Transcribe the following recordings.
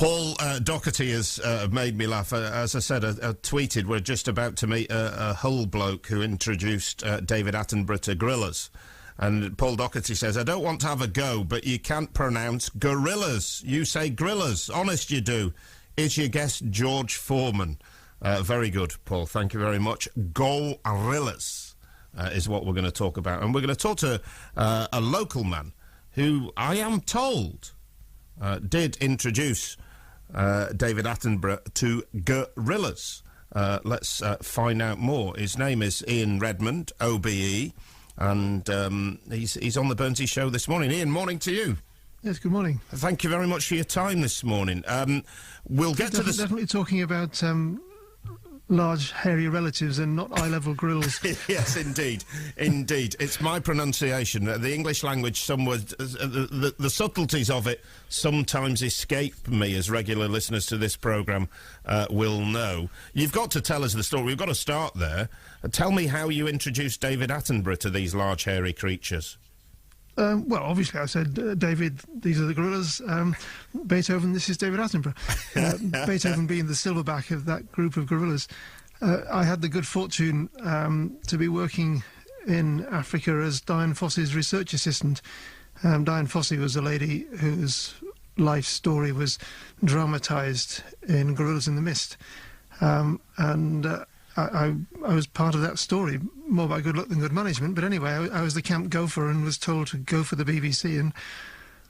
Paul Doherty has made me laugh. As I said, I tweeted, we're just about to meet a Hull bloke who introduced David Attenborough to gorillas. And Paul Doherty says, I don't want to have a go, but you can't pronounce gorillas. You say grillas. Honest you do. Is your guest George Foreman? Very good, Paul. Thank you very much. Gorillas is what we're going to talk about. And we're going to talk to a local man who, I am told, did introduce David Attenborough to gorillas. Let's find out more. His name is Ian Redmond, OBE, and he's on the Burnsy Show this morning. Ian, morning to you. Yes, good morning. Thank you very much for your time this morning. We'll get to this. Definitely talking about large, hairy relatives and not eye-level grills. Yes, indeed. Indeed. It's my pronunciation. The English language, some words, the subtleties of it sometimes escape me, as regular listeners to this programme will know. You've got to tell us the story. We've got to start there. Tell me how you introduced David Attenborough to these large, hairy creatures. Well, obviously I said, David, these are the gorillas. Beethoven, this is David Attenborough. Beethoven being the silverback of that group of gorillas. I had the good fortune to be working in Africa as Dian Fossey's research assistant. Dian Fossey was a lady whose life story was dramatised in Gorillas in the Mist. I was part of that story, more by good luck than good management. But anyway, I was the camp gopher and was told to go for the BBC, and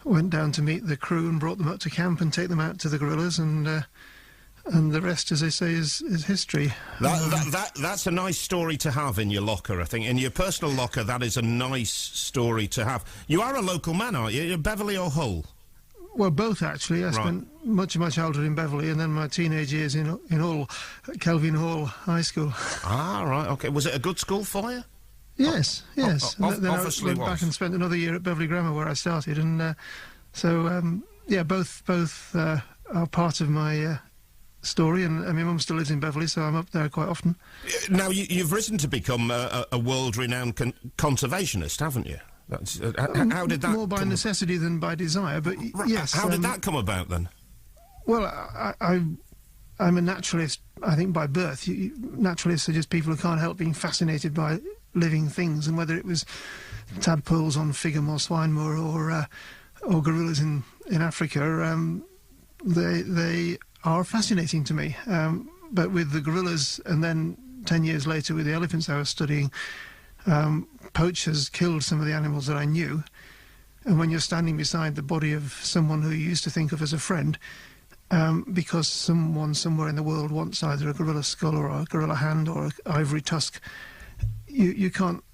went down to meet the crew and brought them up to camp and take them out to the gorillas, and the rest, as they say, is history. That's a nice story to have in your locker, I think. In your personal locker, that is a nice story to have. You are a local man, aren't you? You're Beverley or Hull? Well, both, actually. I spent much of my childhood in Beverley and then my teenage years in Hull, at Kelvin Hall High School. Ah, right, OK. Was it a good school for you? Yes, yes. Then I went back and spent another year at Beverley Grammar, where I started. And yeah, both are part of my story. And my mum still lives in Beverley, so I'm up there quite often. Now, you've risen to become a world-renowned conservationist, haven't you? How did that more by necessity than by desire, but yes. How did that come about then? Well, I'm a naturalist, I think, by birth. Naturalists are just people who can't help being fascinated by living things, and whether it was tadpoles on Fighamore, Swinemore, or gorillas in Africa, they are fascinating to me. But with the gorillas, and then 10 years later with the elephants I was studying, poachers killed some of the animals that I knew, and when you're standing beside the body of someone who you used to think of as a friend, because someone somewhere in the world wants either a gorilla skull or a gorilla hand or an ivory tusk, you can't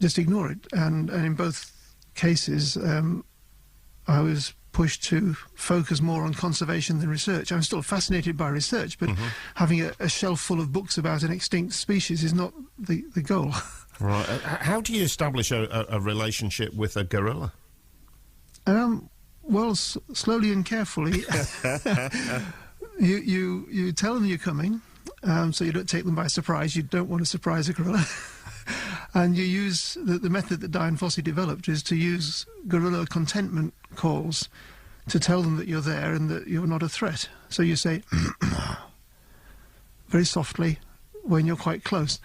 just ignore it. And in both cases, I was pushed to focus more on conservation than research. I'm still fascinated by research, but having a shelf full of books about an extinct species is not the goal. Right. How do you establish a relationship with a gorilla? Well, slowly and carefully. You tell them you're coming, so you don't take them by surprise. You don't want to surprise a gorilla. And you use the method that Dian Fossey developed is to use gorilla contentment calls to tell them that you're there and that you're not a threat. So you say very softly when you're quite close.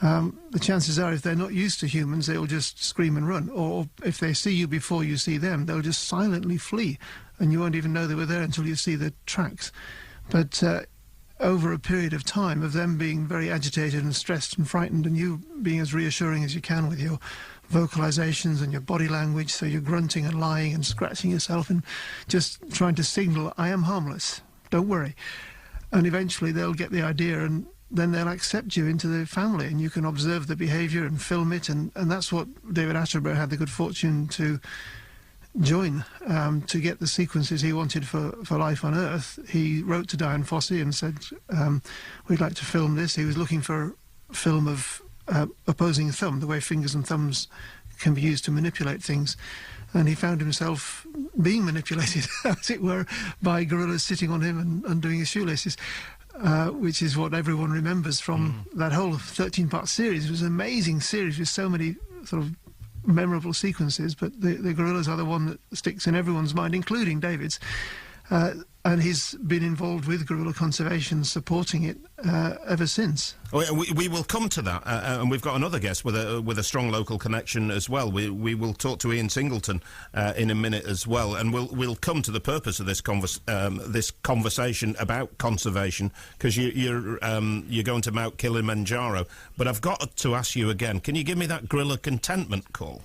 The chances are, if they're not used to humans, they'll just scream and run. Or if they see you before you see them, they'll just silently flee, and you won't even know they were there until you see the tracks. But over a period of time of them being very agitated and stressed and frightened, and you being as reassuring as you can with your vocalizations and your body language, so you're grunting and lying and scratching yourself and just trying to signal, I am harmless, don't worry. And eventually they'll get the idea, and then they'll accept you into the family, and you can observe the behaviour and film it, and that's what David Attenborough had the good fortune to join, to get the sequences he wanted for life on Earth. He wrote to Dian Fossey and said, we'd like to film this. He was looking for film of opposing thumb, the way fingers and thumbs can be used to manipulate things. And he found himself being manipulated, as it were, by gorillas sitting on him and undoing his shoelaces. Which is what everyone remembers from that whole 13-part series. It was an amazing series with so many sort of memorable sequences, but the gorillas are the one that sticks in everyone's mind, including David's. And he's been involved with gorilla conservation, supporting it ever since. We will come to that, and we've got another guest with a strong local connection as well. We will talk to Ian Singleton in a minute as well, and we'll come to the purpose of this conversation about conservation, because you're going to Mount Kilimanjaro. But I've got to ask you again: can you give me that gorilla contentment call?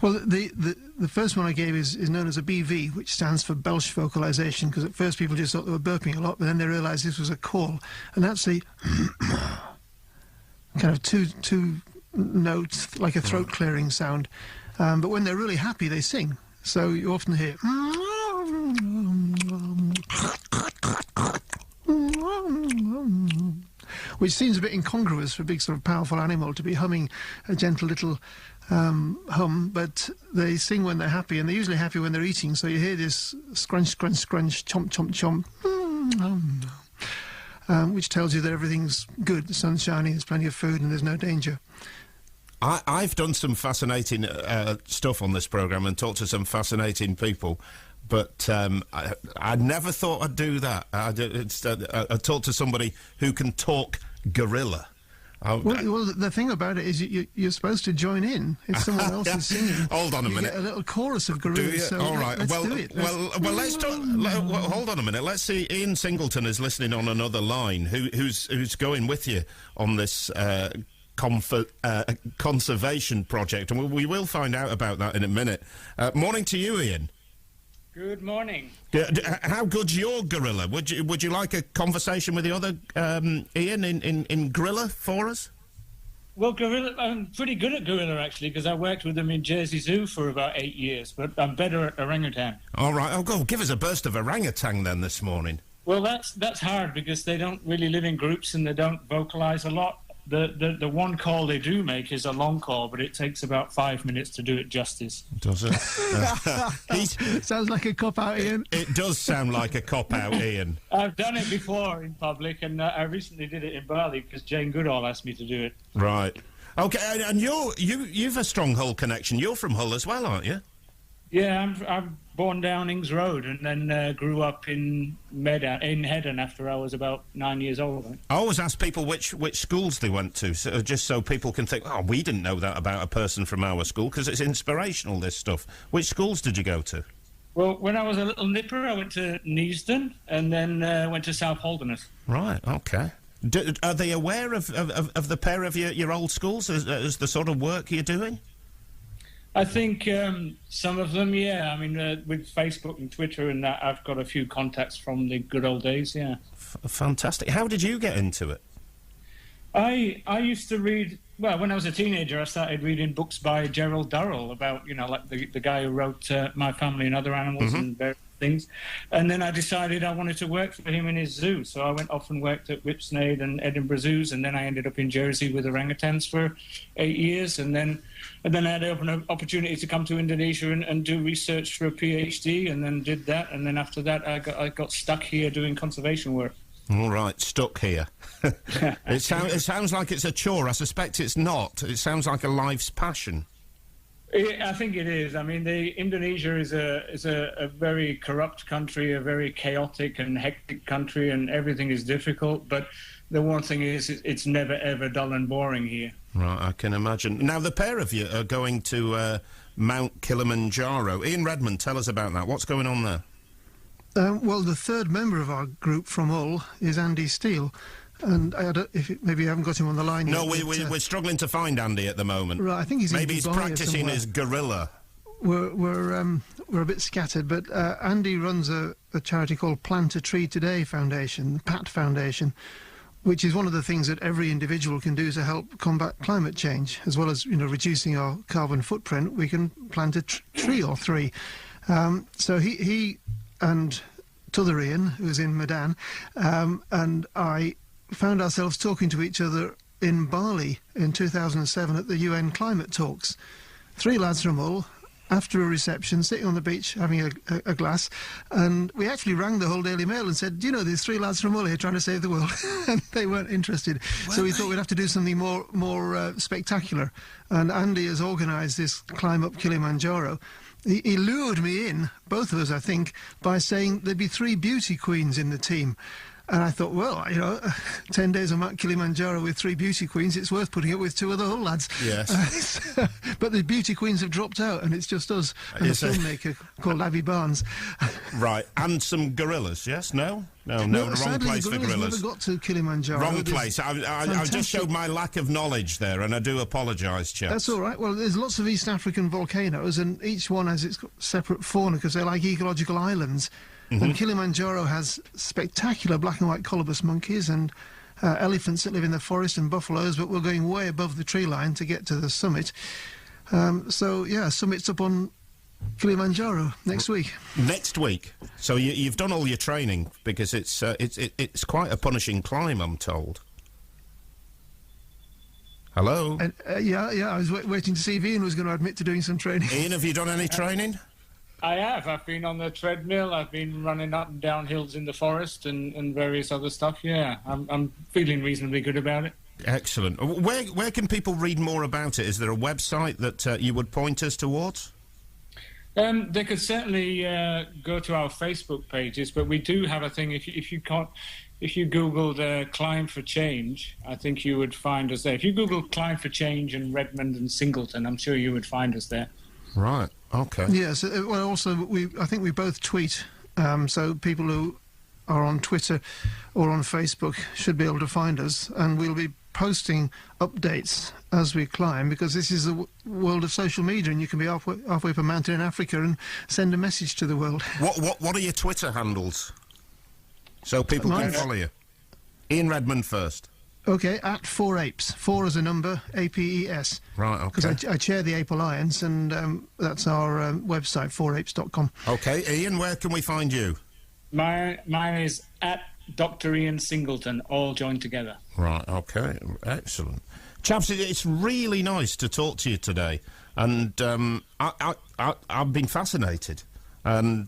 Well, the first one I gave is known as a BV, which stands for Belch vocalization, because at first people just thought they were burping a lot, but then they realised this was a call. And actually, kind of two notes, like a throat-clearing sound. But when they're really happy, they sing. So you often hear... which seems a bit incongruous for a big sort of powerful animal to be humming a gentle little hum, but they sing when they're happy, and they're usually happy when they're eating, so you hear this scrunch, scrunch, scrunch, chomp, chomp, chomp, which tells you that everything's good, the sun's shining, there's plenty of food, and there's no danger. I've done some fascinating stuff on this programme and talked to some fascinating people, but I never thought I'd do that. I talked to somebody who can talk gorilla. Well, the thing about it is you're supposed to join in if someone else is singing. Hold on a minute. You get a little chorus of gorillas. So all right. Let's do it. Let's talk. Hold on a minute. Let's see. Ian Singleton is listening on another line. Who's going with you on this conservation project? And we will find out about that in a minute. Morning to you, Ian. Good morning. How good's your gorilla? Would you like a conversation with the other Ian in gorilla for us? Well, gorilla, I'm pretty good at gorilla actually, because I worked with them in Jersey Zoo for about 8 years, but I'm better at orangutan. All right. Oh, go give us a burst of orangutan then this morning. Well, that's hard because they don't really live in groups and they don't vocalize a lot. The one call they do make is a long call, but it takes about 5 minutes to do it justice. Does it? Sounds like a cop-out, Ian. It does sound like a cop-out, Ian. I've done it before in public, and I recently did it in Bali because Jane Goodall asked me to do it. Right. Okay, and you've a strong Hull connection. You're from Hull as well, aren't you? Yeah, I'm born down Ings Road and then grew up in Heddon after I was about 9 years old. I always ask people which schools they went to, just so people can think, oh, we didn't know that about a person from our school, because it's inspirational, this stuff. Which schools did you go to? Well, when I was a little nipper, I went to Neasden and then went to South Holderness. Right, OK. Are they aware of the pair of your old schools as the sort of work you're doing? I think some of them, yeah. I mean, with Facebook and Twitter and that, I've got a few contacts from the good old days, yeah. Fantastic. How did you get into it? I used to read, well, when I was a teenager, I started reading books by Gerald Durrell about, like the guy who wrote My Family and Other Animals and various things. And then I decided I wanted to work for him in his zoo. So I went off and worked at Whipsnade and Edinburgh Zoos, and then I ended up in Jersey with orangutans for 8 years. And then I had an opportunity to come to Indonesia and do research for a PhD, and then did that. And then after that, I got stuck here doing conservation work. All right, stuck here. It sounds like it's a chore. I suspect it's not. It sounds like a life's passion. I think it is. I mean, Indonesia is a very corrupt country, a very chaotic and hectic country, and everything is difficult. But the one thing is, it's never, ever dull and boring here. Right, I can imagine. Now, the pair of you are going to Mount Kilimanjaro. Ian Redmond, tell us about that. What's going on there? Well, the third member of our group from Hull is Andy Steele. And maybe you haven't got him on the line no, yet. No, we're struggling to find Andy at the moment. Right, I think he's maybe in he's Dubai practicing his gorilla. We're a bit scattered, but Andy runs a charity called Plant a Tree Today Foundation, PAT Foundation, which is one of the things that every individual can do to help combat climate change, as well as reducing our carbon footprint. We can plant a tree or three. So he and t'other Ian, who's in Medan, and I found ourselves talking to each other in Bali in 2007 at the UN climate talks. Three lads from Hull, after a reception, sitting on the beach having a glass, and we actually rang the Hull Daily Mail and said, do you know, there's three lads from Hull here trying to save the world? And they weren't interested. So we thought we'd have to do something more spectacular. And Andy has organised this climb up Kilimanjaro. He lured me in, both of us, I think, by saying there'd be 3 beauty queens in the team. And I thought, well, 10 days on Mount Kilimanjaro with 3 beauty queens, it's worth putting up with 2 of the Hull lads. Yes. But the beauty queens have dropped out, and it's just us and a filmmaker called Abby Barnes. Right, and some gorillas, yes? No, the wrong place for gorillas. Never got to Kilimanjaro. Wrong place. I just showed my lack of knowledge there, and I do apologise, chaps. That's all right. Well, there's lots of East African volcanoes, and each one has its separate fauna because they're like ecological islands. And Kilimanjaro has spectacular black and white colobus monkeys and elephants that live in the forest and buffaloes, but we're going way above the tree line to get to the summit. Summit's up on Kilimanjaro next week. Next week. So you've done all your training, because it's quite a punishing climb, I'm told. Hello? I was waiting to see if Ian was going to admit to doing some training. Ian, have you done any training? I have. I've been on the treadmill. I've been running up and down hills in the forest and various other stuff. Yeah, I'm feeling reasonably good about it. Excellent. Where can people read more about it? Is there a website that you would point us towards? They could certainly go to our Facebook pages, but we do have a thing. If you Googled Climb for Change, I think you would find us there. If you Google Climb for Change and Redmond and Singleton, I'm sure you would find us there. Right. Okay. Yes. Well, also, I think we both tweet, so people who are on Twitter or on Facebook should be able to find us, and we'll be posting updates as we climb, because this is the world of social media, and you can be halfway up a mountain in Africa and send a message to the world. What are your Twitter handles, so people can follow you? Ian Redmond first. Okay, at 4apes. 4 as a number, APES. Right, okay. Because I chair the Ape Alliance, and that's our website, 4apes.com. Okay, Ian, where can we find you? Mine is at Dr. Ian Singleton, all joined together. Right, okay, excellent. Chaps, it's really nice to talk to you today, and I've been fascinated, and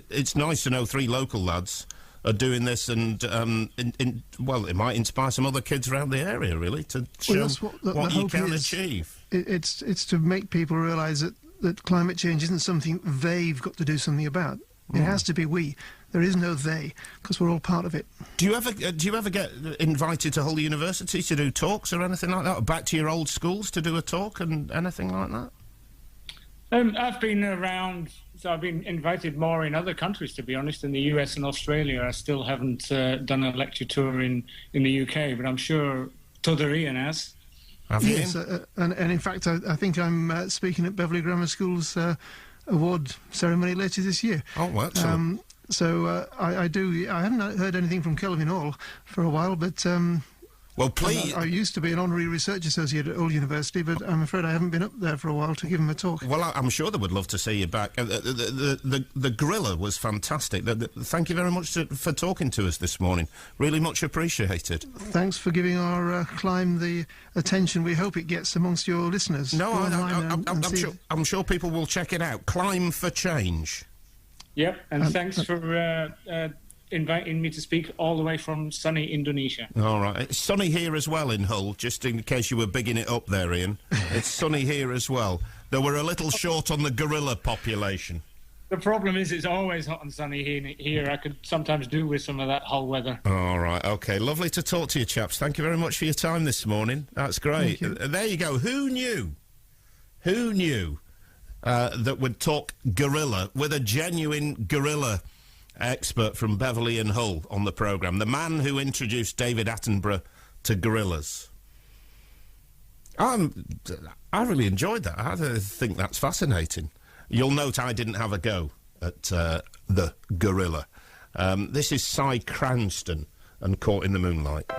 it's nice to know 3 local lads are doing this, and it might inspire some other kids around the area, really, to show what you can achieve. It's to make people realise that climate change isn't something they've got to do something about. It has to be we. There is no they, because we're all part of it. Do you ever get invited to Hull University to do talks or anything like that? Or back to your old schools to do a talk and anything like that? I've been around, so I've been invited more in other countries, to be honest, in the US and Australia. I still haven't done a lecture tour in the UK, but I'm sure Tudor Ian has. Yes, and in fact, I think I'm speaking at Beverley Grammar School's award ceremony later this year. Oh, well, excellent. I do. I haven't heard anything from Kelvin Hall for a while, but well, please. I used to be an honorary research associate at Hull University, but I'm afraid I haven't been up there for a while to give him a talk. Well, I'm sure they would love to see you back. The gorilla was fantastic. Thank you very much for talking to us this morning. Really much appreciated. Thanks for giving our climb the attention we hope it gets amongst your listeners. No, I'm sure people will check it out. Climb for Change. Yep, and thanks for inviting me to speak all the way from sunny Indonesia. All right. It's sunny here as well in Hull, just in case you were bigging it up there, Ian. It's sunny here as well. Though we're a little short on the gorilla population. The problem is it's always hot and sunny here. I could sometimes do with some of that Hull weather. All right, OK. Lovely to talk to you, chaps. Thank you very much for your time this morning. That's great. There you go. Who knew? Who knew that we'd talk gorilla with a genuine gorilla expert from Beverley and Hull on the programme, the man who introduced David Attenborough to gorillas. I really enjoyed that. I think that's fascinating. You'll note I didn't have a go at the gorilla. This is Cy Cranston and Caught in the Moonlight.